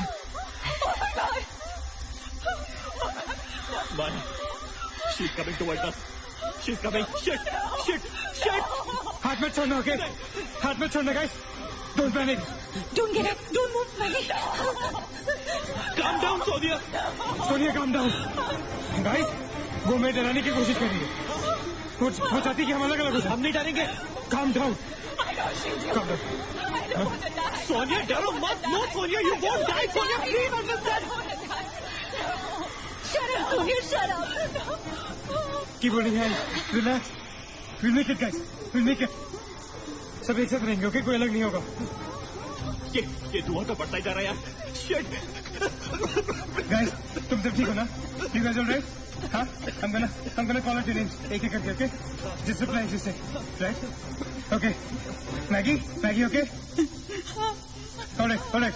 Oh my God! Maya, she's coming towards us. She's coming. Shit! हाथ मत छोड़ना, okay? हाथ मत छोड़ना, guys. Don't panic. Don't get up. Don't move, Maggie. Calm down, Sonia. Sonia, calm down. Guys, वो मैं डराने की कोशिश कर रही है। वो चाहती कि हम अलग अलग हो जाएं। हम नहीं डरेंगे। Calm down. Calm down. Sonia, डरो मत। No, Sonia, you won't die. Sonia, please understand. Shut up, Sonia. Shut up. Keep holding hands. Relax. We'll make it, guys. We'll make it. सब एक साथ रहेंगे, okay? कोई अलग नहीं होगा। ये धुआं तो बढ़ता ही जा रहा है यार। Shit. Guys, तुम सब ठीक हो ना? You guys all right? हाँ? I'm gonna call out your names एक एक करके, okay? Just reply जिससे, right? Okay. Maggie, okay? All right.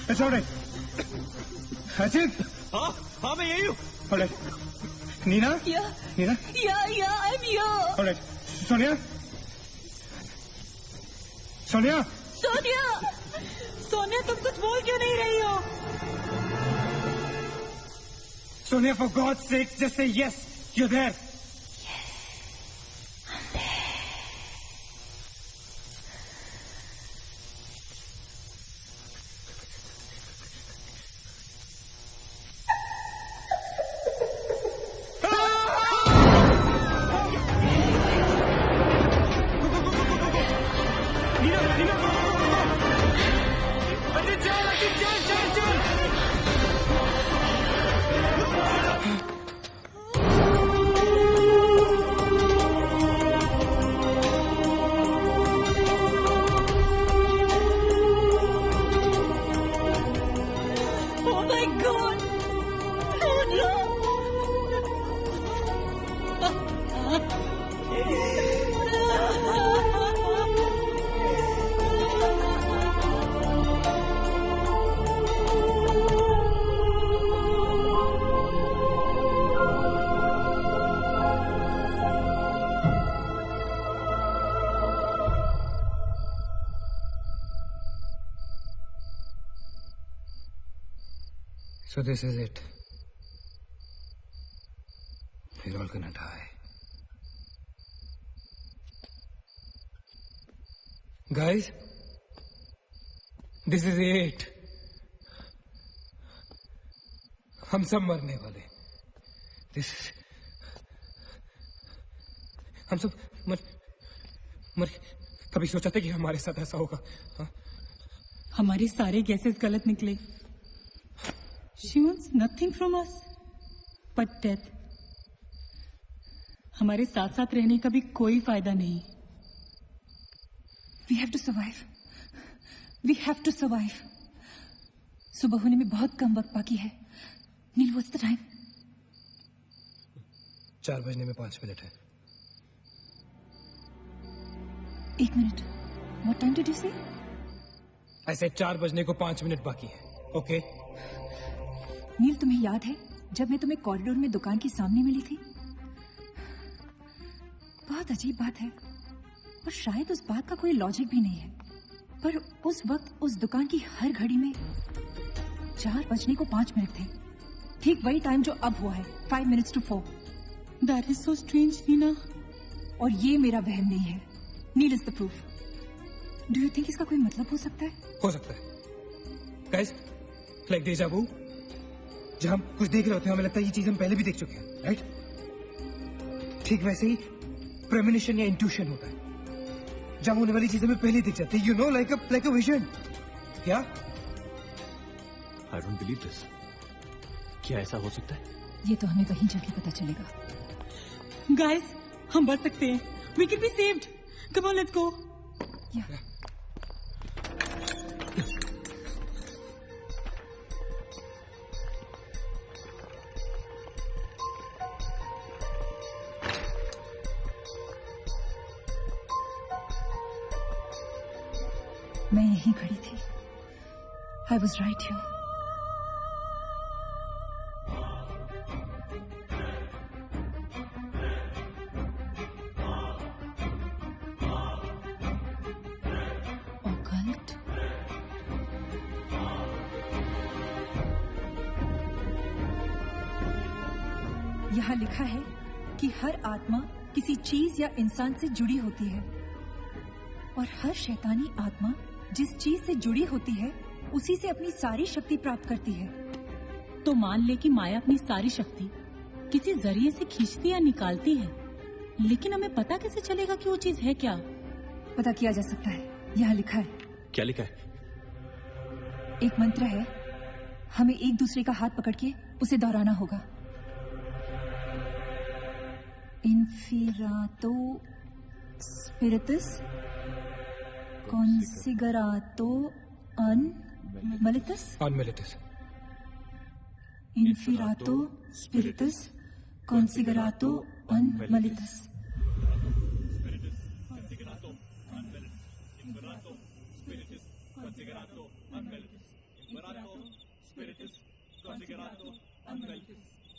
It's all right. Achit? हाँ, मैं यही हूँ। All right. Nina? Yeah. Nina? Yeah, I'm here. All right. Sonia? Sonia, तुम कुछ बोल क्यों नहीं रही हो? Sonia, for God's sake, just say yes. You're there. So this is it. We're all gonna die. Guys, this is it. हम सब मरने वाले। This is... हम सब मर कभी सोचा था कि हमारे साथ ऐसा होगा? हाँ? हमारी सारे गैसेस गलत निकले। She wants nothing from us but death. हमारे साथ साथ रहने का भी कोई फायदा नहीं. We have to survive. We have to survive. सुबह होने में बहुत कम वक्त बाकी है. नील, what's the time? 4 बजने में 5 मिनट है. 1 minute. What time did you say? ऐसे 4 बजने को 5 मिनट बाकी है. ओके? नील, तुम्हें याद है जब मैं तुम्हें कॉरिडोर में दुकान के सामने मिली थी? बहुत अजीब बात है और शायद उस बात का कोई लॉजिक भी नहीं है, पर उस वक्त उस दुकान की हर घड़ी में 4 बजने को 5 मिनट थे. ठीक वही टाइम जो अब हुआ है, 5 minutes to 4. That is so strange, Neena. और ये मेरा वहम नहीं है. Neel is the proof. Do you think इसका कोई मतलब हो सकता है? हो सकता है. Guys, like deja vu. जब हम कुछ देख रहे होते हैं हमें लगता है ये चीज हम पहले भी देख चुके हैं, राइट? ठीक वैसे ही प्रेमोनिशन या इंट्यूशन होता है. जब होने वाली चीजें हमें पहले दिख जाती है, you know, like a vision. क्या? I don't believe this. क्या ऐसा हो सकता है? ये तो हमें वहीं जाके पता चलेगा. Guys, हम बच सकते हैं. We can be saved. Come on, let's go. Yeah. मैं यहीं खड़ी थी. I was right here. Occult. यहाँ लिखा है कि हर आत्मा किसी चीज या इंसान से जुड़ी होती है और हर शैतानी आत्मा जिस चीज से जुड़ी होती है उसी से अपनी सारी शक्ति प्राप्त करती है. तो मान ले कि माया अपनी सारी शक्ति किसी जरिए से खींचती या निकालती है, लेकिन हमें पता कैसे चलेगा कि वो चीज है क्या? पता किया जा सकता है. यहाँ लिखा है. क्या लिखा है? एक मंत्र है. हमें एक दूसरे का हाथ पकड़ के उसे दोहराना होगा. इन्फिरातो स्पिरिटस कॉन्सिगरातो अनमिलिटस. Inferato spiritus considerato unmalitus. Inferato spiritus considerato unmalitus.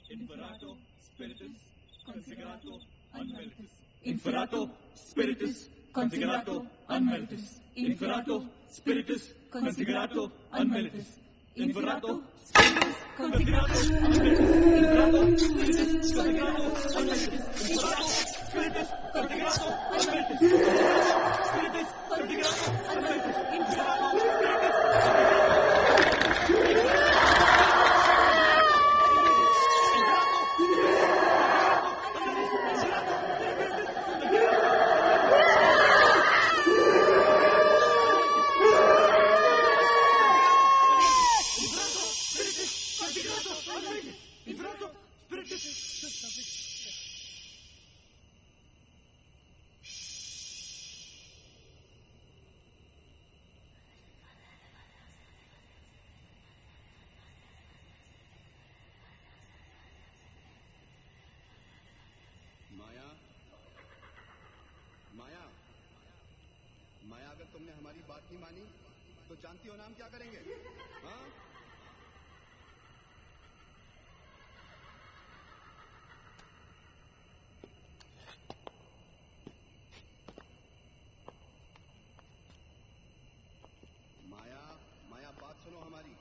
Inferato spiritus considerato unmalitus. Inferato spiritus considerato unmalitus. Inferato spiritus considerato unmalitus. Inferato spiritus considerato unmalitus. Spiritus considerato unmalitus. माया, अगर तुमने हमारी बात नहीं मानी तो जानती हो ना हम क्या करेंगे? हाँ? माया, माया, बात सुनो हमारी.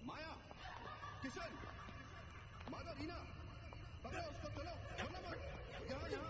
माया, किशन, माधव, रीना, पकड़ो उसको, चलो, छोड़ना मत. यहाँ यहाँ.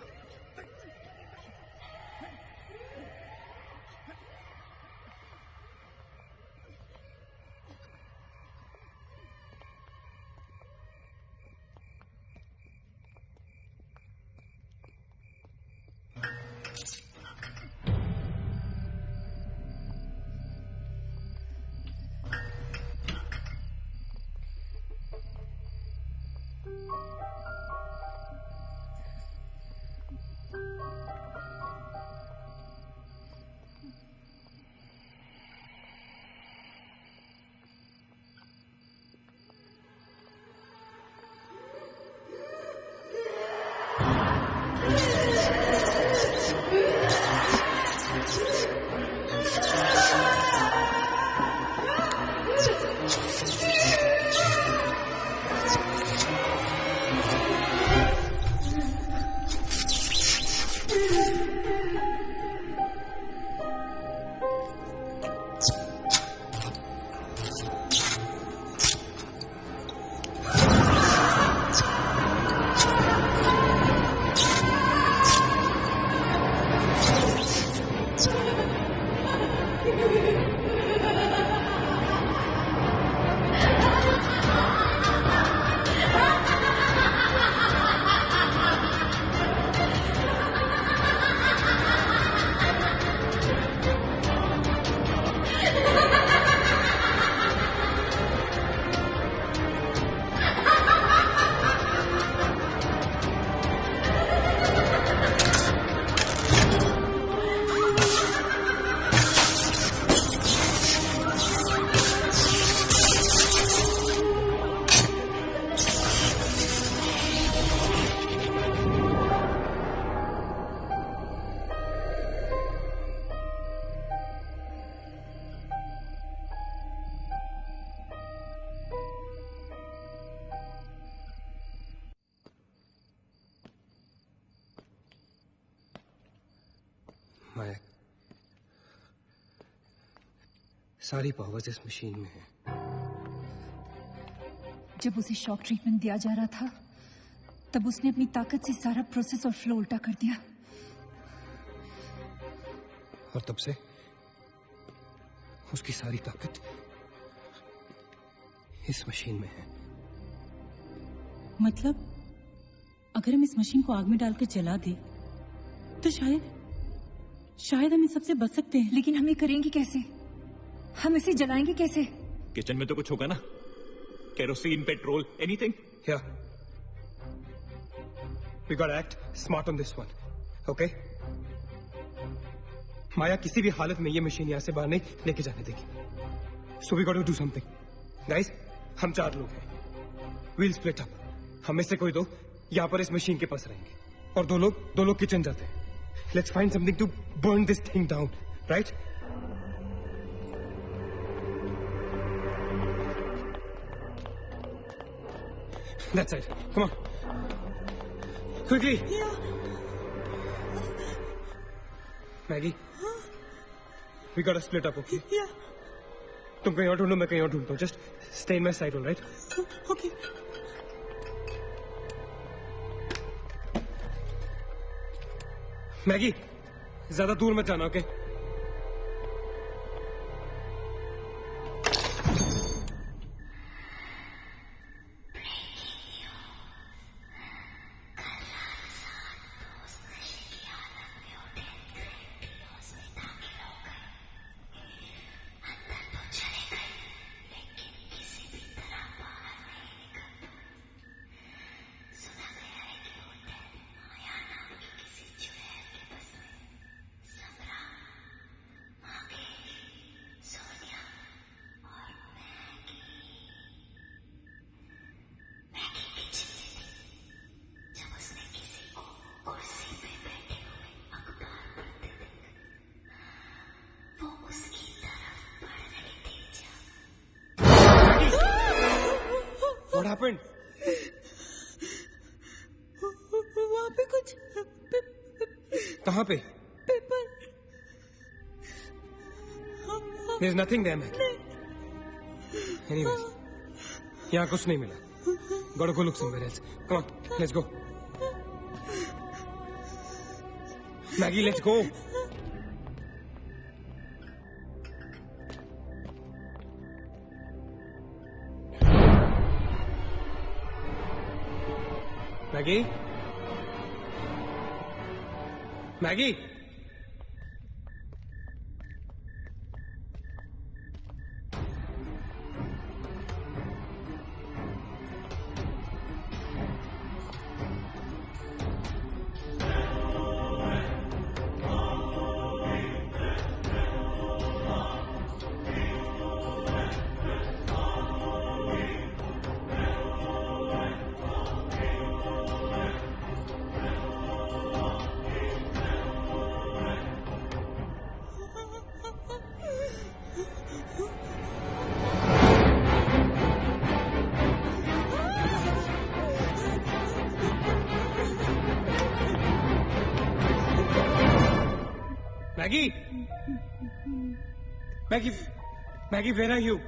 माया, सारी पावर्स इस मशीन में है। जब उसे शॉक ट्रीटमेंट दिया जा रहा था तब उसने अपनी ताकत से सारा प्रोसेस और फ्लो उल्टा कर दिया, और तब से उसकी सारी ताकत इस मशीन में है। मतलब अगर हम इस मशीन को आग में डालकर जला दें तो शायद हम इन सबसे बच सकते हैं। लेकिन हम ये करेंगे कैसे? हम इसे जलाएंगे कैसे? किचन में तो कुछ होगा ना, kerosene, petrol, anything. Yeah. We gotta act smart on this one, okay? माया किसी भी हालत में ये मशीन यहां से बाहर नहीं लेके जाने देगी। So we gotta do something. Guys, हम 4 लोग हैं। We'll split up. हमें से कोई 2 यहां पर इस मशीन के पास रहेंगे और 2 लोग किचन जाते हैं। Let's find something to burn this thing down, right? That's it. Come on. Quickly. Yeah. Maggie. We gotta split up, okay? Yeah. तुम कहीं और ढूंढो, मैं कहीं और ढूंढता हूँ. Just stay in my side, all right? Okay. Maggi, ज्यादा दूर मत जाना, ओके? What happened? वहाँ पे कुछ कहाँ पे? Paper. There's nothing there, Maggie. Anyways, यहाँ कुछ नहीं मिला. Gotta go look somewhere else. Come on, let's go. Maggie, let's go. Maggie? Maggie? Maggie? Maggie, where are you?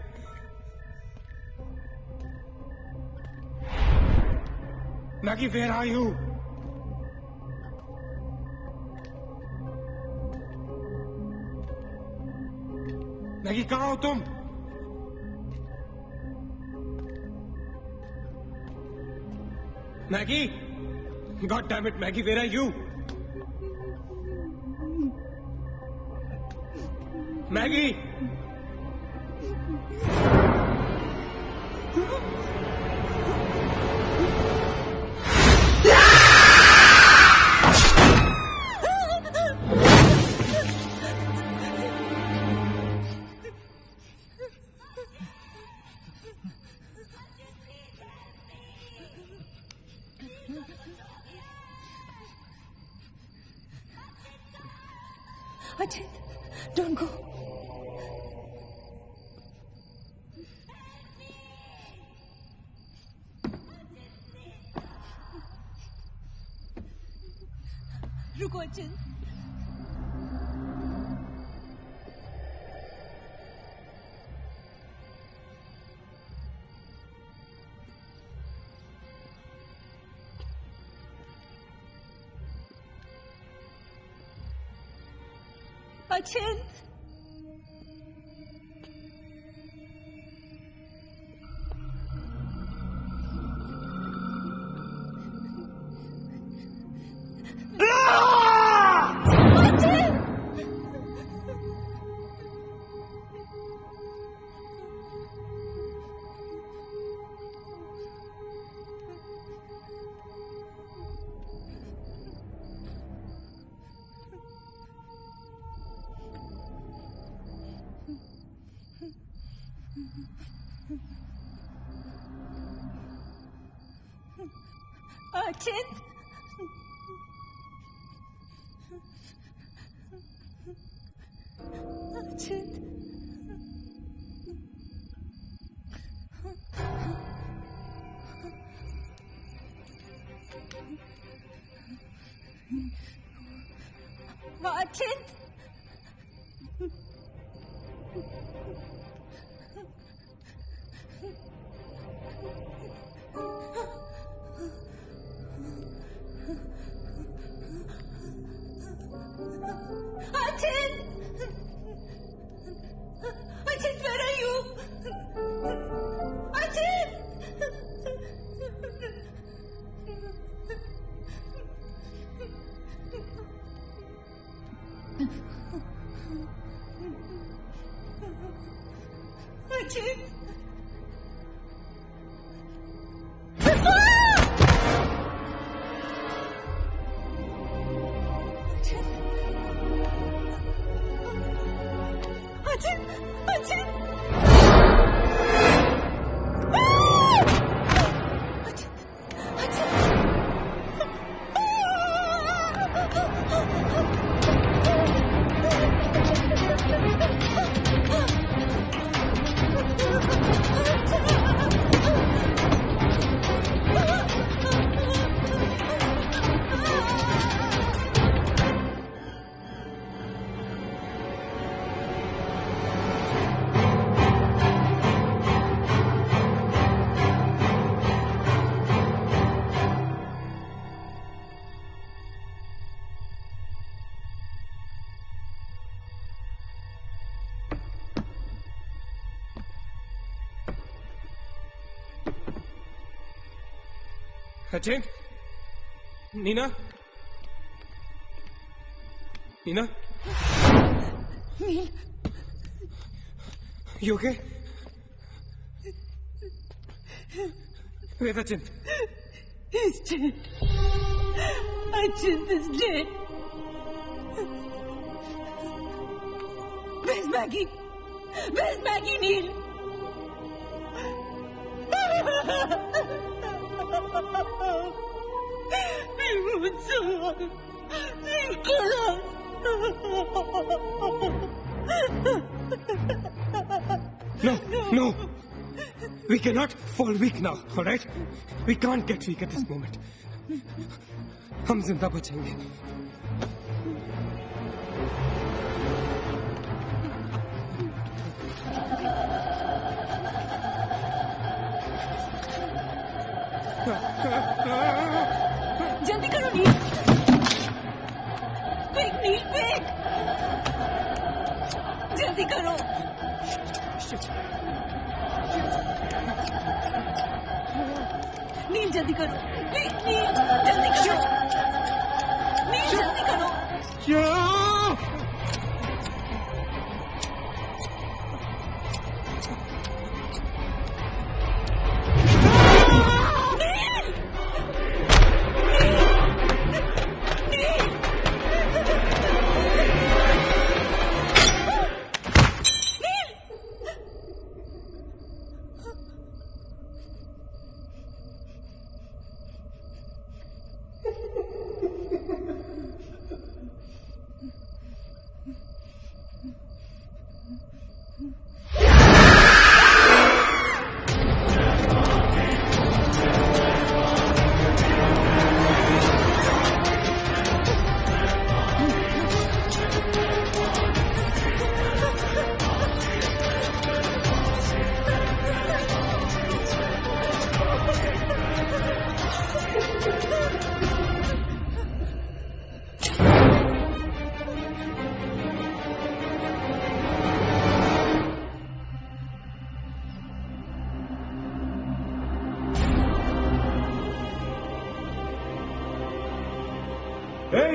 Maggie, where are you? Maggie कहाँ हो तुम? Maggie, God damn it Maggie, where are you? Maggie, Ajit, don't go. रुको अचित। अचित, अचित, अचित, अचित, Ajit, where are you? Ajit! Ajit! Ajit! Ajit! Achit, Neena, Neena, nil, you okay? Where's Achin? He's dead. Ajit is dead. Where's Maggie? Where's Maggie, Neil? No, no. We cannot fall weak now, all right? We can't get weak at this moment. हम जिंदा बचेंगे. जल्दी करो नील, क्विक नील, क्विक, जल्दी करो. नील जल्दी करो, नील जल्दी करो, नील जल्दी करो।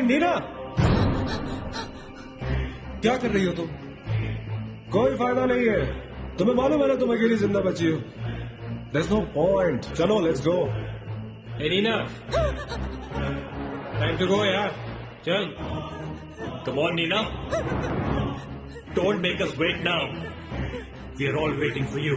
नीना, क्या कर रही हो तुम? कोई फायदा नहीं है। तुम्हें मालूम है ना तुम अकेली जिंदा बची हो। There's no point. चलो, let's go. Hey Neena, time to go यार, चल। Come on Nina, don't make us wait now. We are all waiting for you.